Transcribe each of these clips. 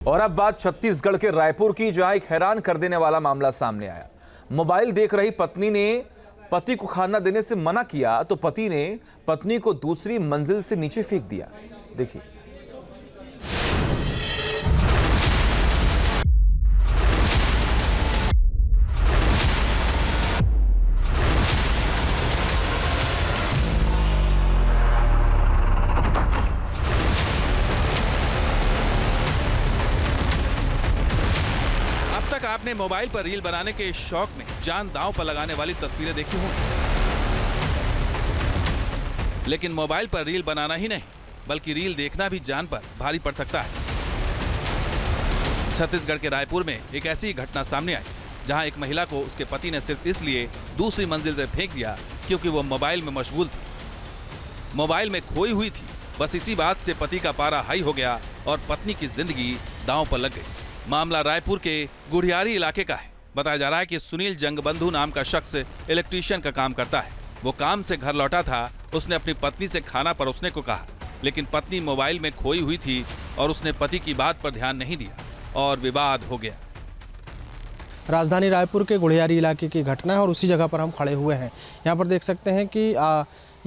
और अब बात छत्तीसगढ़ के रायपुर की, जहां एक हैरान कर देने वाला मामला सामने आया। मोबाइल देख रही पत्नी ने पति को खाना देने से मना किया तो पति ने पत्नी को दूसरी मंजिल से नीचे फेंक दिया। देखिए। अब तक आपने मोबाइल पर रील बनाने के शौक में जान दांव पर लगाने वाली तस्वीरें देखी होंगी, लेकिन मोबाइल पर रील बनाना ही नहीं बल्कि रील देखना भी जान पर भारी पड़ सकता है। छत्तीसगढ़ के रायपुर में एक ऐसी घटना सामने आई जहां एक महिला को उसके पति ने सिर्फ इसलिए दूसरी मंजिल से फेंक दिया क्योंकि वो मोबाइल में मशगूल थी, मोबाइल में खोई हुई थी। बस इसी बात से पति का पारा हाई हो गया और पत्नी की जिंदगी दांव पर लग गई। मामला रायपुर के गुढ़ियारी इलाके का है। बताया जा रहा है कि सुनील जंगबंधु नाम का शख्स इलेक्ट्रीशियन का काम करता है। वो काम से घर लौटा था। उसने अपनी पत्नी से खाना परोसने को कहा, लेकिन पत्नी मोबाइल में खोई हुई थी और उसने पति की बात पर ध्यान नहीं दिया और विवाद हो गया। राजधानी रायपुर के गुढ़ियारी इलाके की घटना है और उसी जगह पर हम खड़े हुए हैं। यहाँ पर देख सकते हैं कि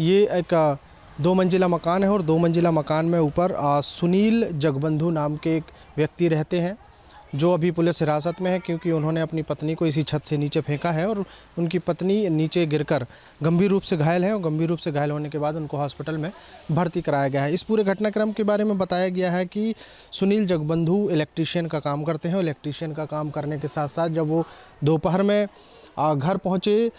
ये एक 2 मंजिला मकान है और 2 मंजिला मकान में ऊपर सुनील जगबंधु नाम के एक व्यक्ति रहते हैं, जो अभी पुलिस हिरासत में है क्योंकि उन्होंने अपनी पत्नी को इसी छत से नीचे फेंका है और उनकी पत्नी नीचे गिरकर गंभीर रूप से घायल है और गंभीर रूप से घायल होने के बाद उनको हॉस्पिटल में भर्ती कराया गया है। इस पूरे घटनाक्रम के बारे में बताया गया है कि सुनील जगबंधु इलेक्ट्रीशियन का काम करते हैं। इलेक्ट्रीशियन का काम करने के साथ साथ जब वो दोपहर में घर पहुँचे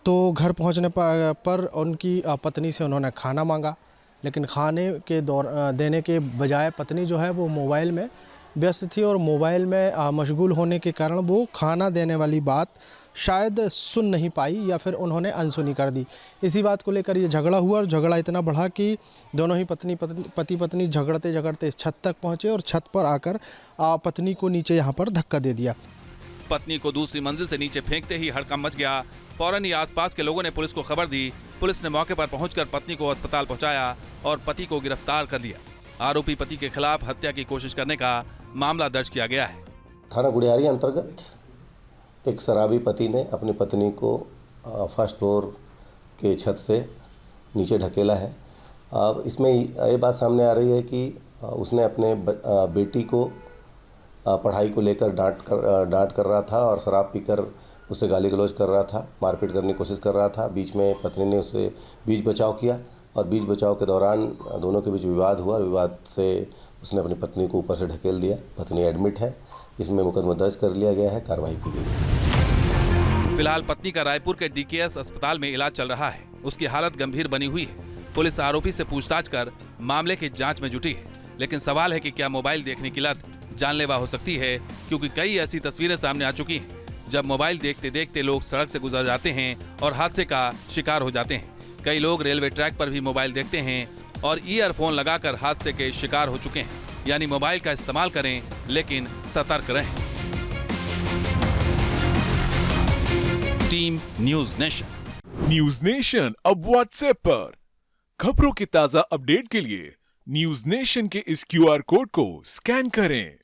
तो घर पहुँचने पर उनकी पत्नी से उन्होंने खाना मांगा, लेकिन खाने के देने के बजाय पत्नी जो है वो मोबाइल में व्यस्त थी और मोबाइल में मशगूल होने के कारण वो खाना देने वाली बात शायद सुन नहीं पाई या फिर उन्होंने अनसुनी कर दी। इसी बात को लेकर ये झगड़ा हुआ और झगड़ा इतना बढ़ा कि दोनों ही पति पत्नी झगड़ते झगड़ते छत तक पहुँचे और छत पर आकर पत्नी को नीचे यहाँ पर धक्का दे दिया। पत्नी को दूसरी मंजिल से नीचे फेंकते ही हड़कंप मच गया। फौरन ही आसपास के लोगों ने पुलिस को खबर दी। पुलिस ने मौके पर पहुंचकर पत्नी को अस्पताल पहुंचाया और पति को गिरफ्तार कर लिया। आरोपी पति के खिलाफ हत्या की कोशिश करने का मामला दर्ज किया गया है। थाना गुढ़ियारी अंतर्गत एक शराबी पति ने अपनी पत्नी को फर्स्ट फ्लोर के छत से नीचे ढकेला है। अब इसमें ये बात सामने आ रही है कि उसने अपने बेटी को पढ़ाई को लेकर डांट कर रहा था और शराब पीकर उससे गाली गलौज कर रहा था, मारपीट करने की कोशिश कर रहा था। बीच में पत्नी ने उससे बीच बचाव किया और बीच बचाव के दौरान दोनों के बीच विवाद हुआ। विवाद से उसने अपनी पत्नी को ऊपर से ढकेल दिया। पत्नी एडमिट है। इसमें मुकदमा दर्ज कर लिया गया है, कार्रवाई की गई है। फिलहाल पत्नी का रायपुर के डीकेएस अस्पताल में इलाज चल रहा है। उसकी हालत गंभीर बनी हुई है। पुलिस आरोपी से पूछताछ कर मामले की जांच में जुटी है, लेकिन सवाल है कि क्या मोबाइल देखने की लत जानलेवा हो सकती है, क्योंकि कई ऐसी तस्वीरें सामने आ चुकी हैं जब मोबाइल देखते देखते लोग सड़क से गुजर जाते हैं और हादसे का शिकार हो जाते हैं। कई लोग रेलवे ट्रैक पर भी मोबाइल देखते हैं और ईयरफोन लगाकर हादसे के शिकार हो चुके हैं। यानी मोबाइल का इस्तेमाल करें लेकिन सतर्क रहें। Team news nation. News nation अब व्हाट्सएप पर खबरों की ताजा अपडेट के लिए न्यूज नेशन के इस QR कोड को स्कैन करें।